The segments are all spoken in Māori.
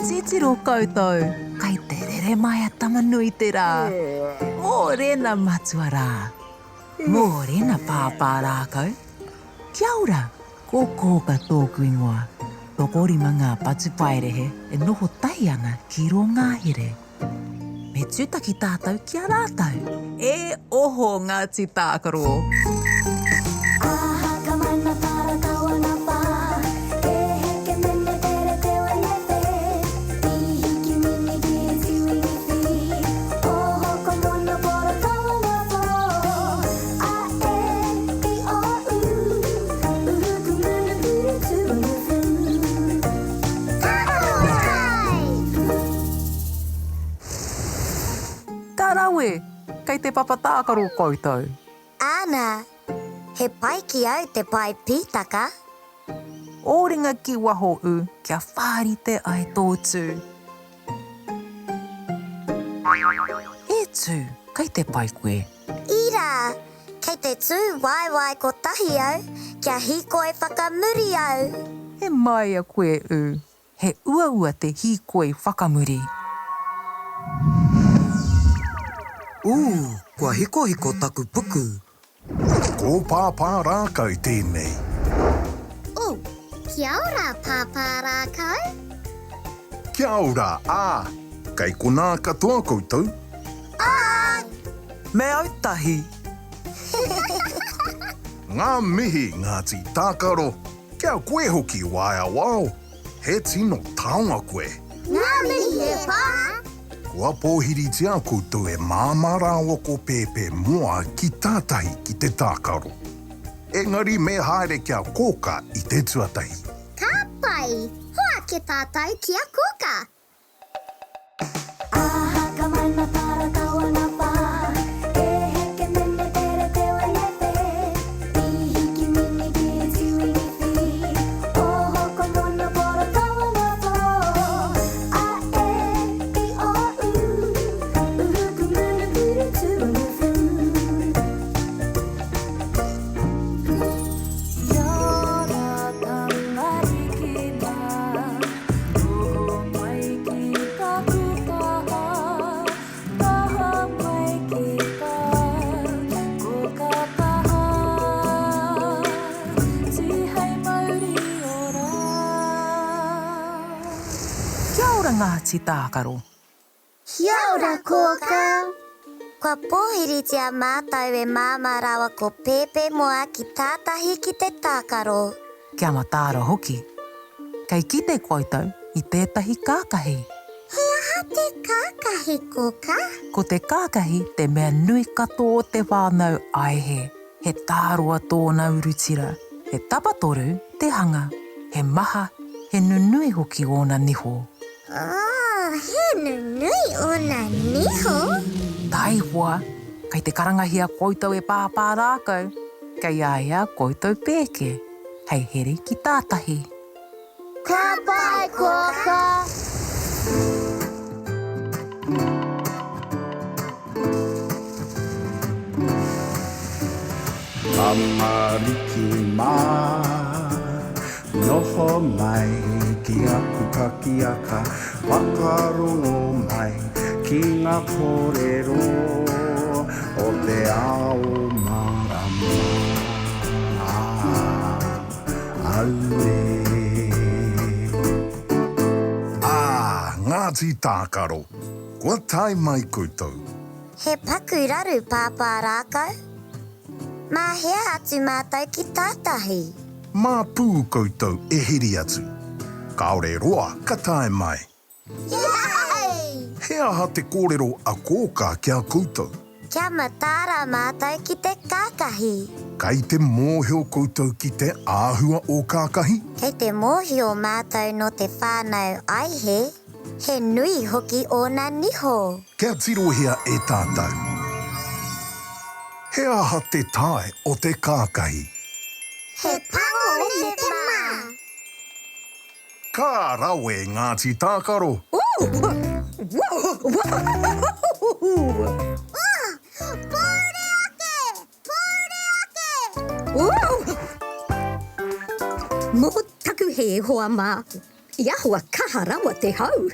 titiro koutou, kai te rere mai a tamanui te rā. Mō rena matuara, mō rena Pāpā Rākau. Kia ora, ko Kōkā tōku ingoa. Toko Rima Ngā Patupaiarehe e noho tai anga ki ro ngahere. Me tūtaki tātou kia rātou. E oho Ngāti Tākaro. Rawe, kei te Pāpā Tākaro koutou. Ana, he pai ki au te pai pītaka. Ōringa ki waho u, kia whārite ai tōtū. E tū, kei te pai koe. Ira, kei te tū waiwai ko tahi au, kia hikoe whakamuri au. He mai a koe u, he ua te hikoe whakamuri. Kua hiko taku puku. Ko Pāpā Rākau tēnei. Kia ora, Pāpā Rākau. Kia ora, kei kona katoa koutou. Me ētahi. Ngā mihi Ngāti Tākaro, kia koe hoki waia wao. He tino taonga koe. Ngā mihi he pā. Kua pōhiri tia koutou e Māmā Moa Pāpā Moa ki tātahi ki te Tākaro. Engari me haere kia Kōkā i te tuatahi. Ka pai, hoa ke tātai kia Kōkā. Ngāti Tākaro. Kia ora, Kōkā. Kua pōhiri tia mātou e Māmā Pāpā Moa ki tātahi ki te Tākaro. Kia matāra hoki. Kei ki te koutou i tētahi kākahi. He aha te kākahi, Kōkā? Ko te kākahi te mea nui kato o te whānau aihe. He tāroa tōna urutira. He tapatoru te hanga. He maha, he nunui hoki ona niho. He nunui ona niho? Tai hoa, kei te karangahia koutou e Pāpā Rākau. Kei aia koutou pēke. Hei here ki tātahi. Ka pai, Kōkā. Amariki mā, noho mai ki aku kakiaka, whakarongo mai ki ngā kōrero o te ao marama. Aue. Ngāti Tākaro, kua tai mai koutou. He paku raru, Pāpā Rākau. Mā hea atu mātou ki tātahi. Mā pū koutou e hiri atu. Kaore roa, ka tae mai. Yay! He aha te kōrero a Kōkā kia koutou. Kia matāra mātou ki te Kākahi. Kei te mōhio koutou ki te āhua o Kākahi. Kei te mōhio mātou no te whānau aihe, he nui hoki ona niho. Kia tirohia e tātou. He aha te tae o te Kākahi. He pango e te mā. Ka rawe Ngāti Tākaro. Mō taku he hoa mā. I ahua kaha rawa te hau.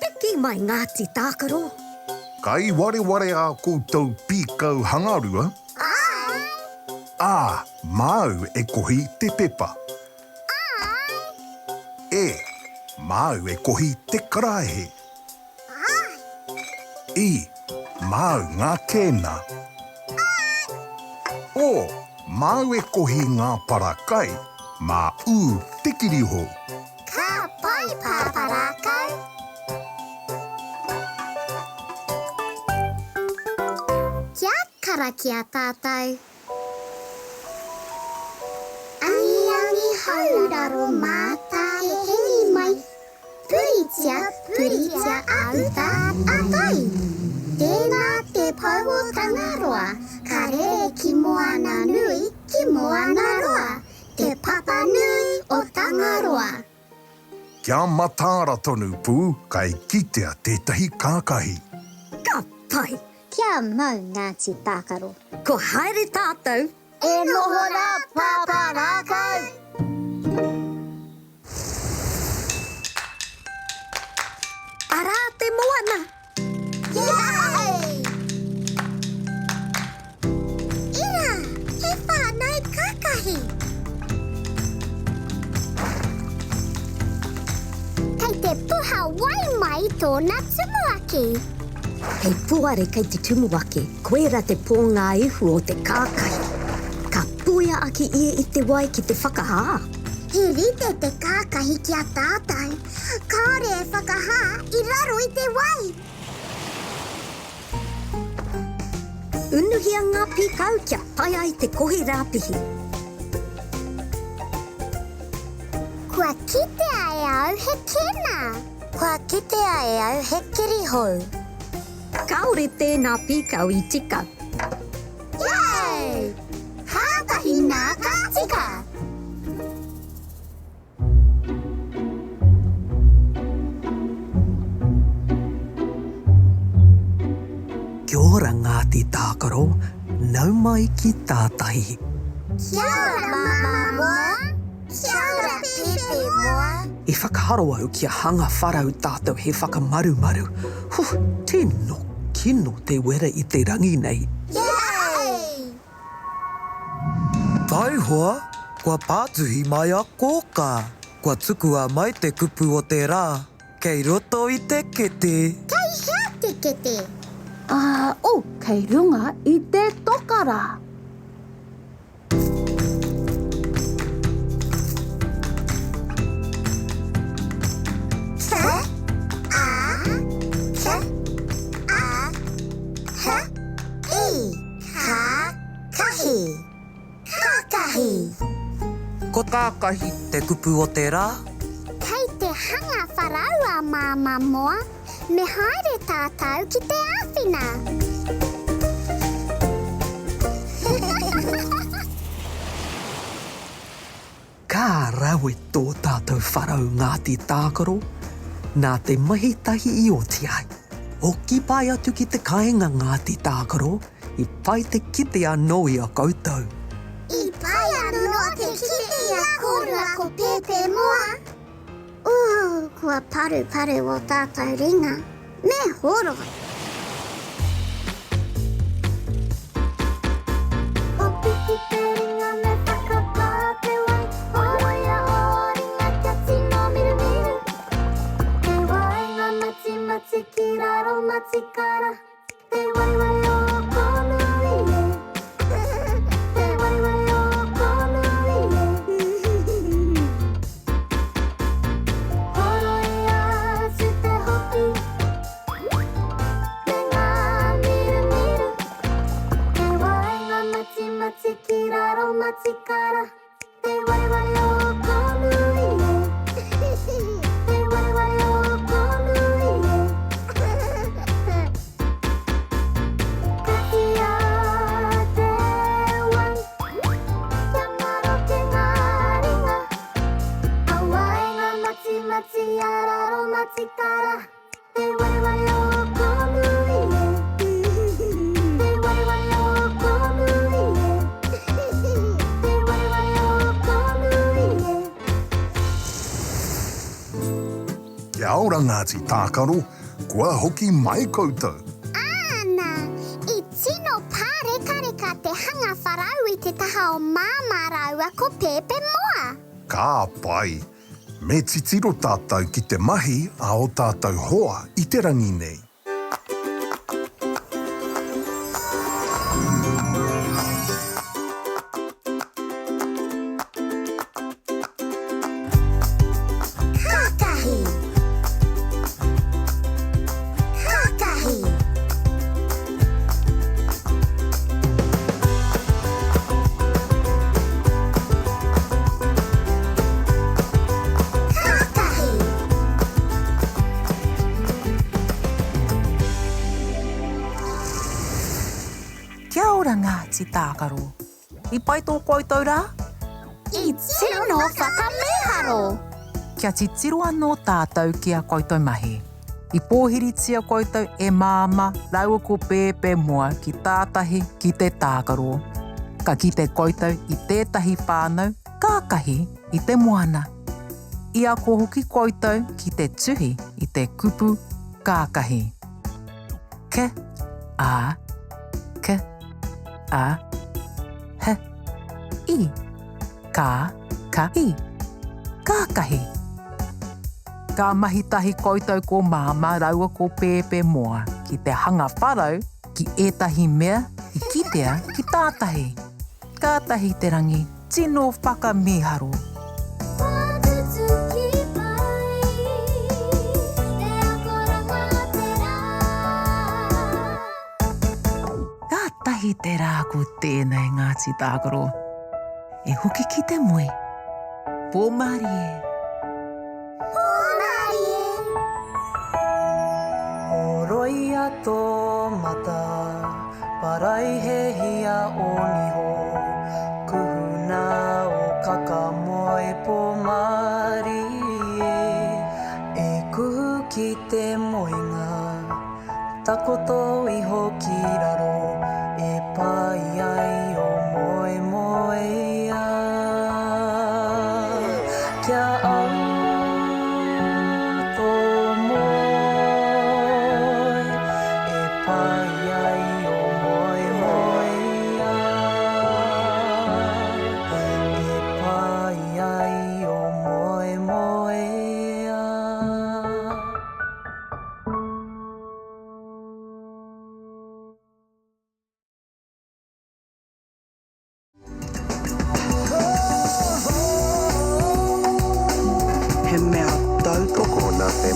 Peki mai Ngāti Tākaro. Kai ware a koutou pīkau hangarua. Ā, māu e kohi te pepa. E, māu e kohi te karaehe. I, māu ngā kēna. O, māu e kohi ngā parakai, mā te kiriho. Ka pai Pāpā Rākau. Kia kara kia tātou. Angi hauraro māta e heni mai. Puritia auta atai. Tēnā te pau o tangaroa. Ka rere ki moana nui ki moana roa. Te papa nui o tangaroa. Kia matāra tonu pū, kai kitea tētahi kākahi. Ka pai. Kia mau Ngāti Tākaro. Ko haere tātou. E noho rā Pāpā Rākau. Arā te moana. Yay! Ira, he whānau Kākahi. Kei te puha wai mai tōna tumuaki. Hei puare kei te tumuake, koera te pōngā ihu o te kākahi. Ka puia aki ia I te wai ki te whakahā. He rite te Kākahi kia tātou. Kāore e whakahā I raro I te wai. Unuhia ngā pīkau kia pai ai te kohi rāpihi. Kua kitea e au he kena. Kua kitea e au he kirihou. Kaore tēnā pīkau I tika. Yay! Kākahi nā ka tika. Kia ora Ngāti Tākaro, nau mai ki tātahi. Kia ora Māmā Moa. Kia ora Pepe Moa. E whakaharo au kia hanga wharau tātou he whakamarumaru. Tino kino te wera I te rangi nei. Yay! Tai hoa, kua pātuhi mai a Kōkā. Kua tukua mai te kupu o te rā. Kei roto I te kete. Kei hea te kete. Kei runga I te tokara. Kākahi. Ko Tākahi te kupu o te rā. Kei te hanga wharau a Māmā Moa, me haere tātou ki te āwhina. Kā rawe tō tātou wharau Ngāti Tākaro, nā te mahi tahi I o te ai. O ki pai atu ki te kāinga Ngāti Tākaro, I pai te kite anō I a koutou. I pai anu no te kite a kōrua ko Pepe Moa. Kua paru o tātou ringa. Me horo. O piki te ringa me whakapā te wai. Horoia o ringa kia tino miru. Te wai ngā mati ki raro mati kara. Te wai o konui e. Te wai o konui e. Horoia su te hoki. Me ngā miru. Te wai ngā mati ki raro mati kara. Te wai o konui e. Te wai o konui e. Kakia te wai. Kia maro ke ngā ringa. Awai ngā mati a raro mati kara. Te wai o konui e. Te wai o konui e. Te wai o konui e. Kia ora Ngāti Tākaro, kua hoki mai koutou. Ana, I tino pārekareka te hanga wharau I te taha o Māmā Raua ko Pāpā Moa. Ka pai, me titiro tātou ki te mahi a o tātou hoa I te rangi nei. Kākahi. Kākahi. Kākahi. Kia ora Ngāti Tākaro. I pai tō koutou rā? I tino whakameharo. Kia titiro anō tātou ki a koutou mahi. I pōhiritia koutou e māma raua ko Pāpā Moa ki tātahi ki te Tākaro. Ka ki te koutou I tētahi whānau, kākahi I te moana. I a ko hoki koutou ki te tuhi I te kupu, kākahi. Ke, a, ke, a, he, I, kā, ka, I, kākahi. Ka mahi tahi koutou ko māma raua ko Pāpā Moa ki te hanga wharau ki ētahi mea I kitea ki tātahi. Kātahi te rangi, tino whakameharo. Whatutuki mai, e akoranga te rā. Kātahi te rā ko tēnei Ngāti Tākaro. E hoki ki te moe. Pōmari e. Oroia tō mata, paraihe o niho, kuhuna o kakamoe pōmari e kuhu ki te moenga, takoto iho ki raro, e pai ai o moe moea. Kia au tō moe, e pai ai o moe moea. E pai ai o moe moea. He mea tautoko Nā te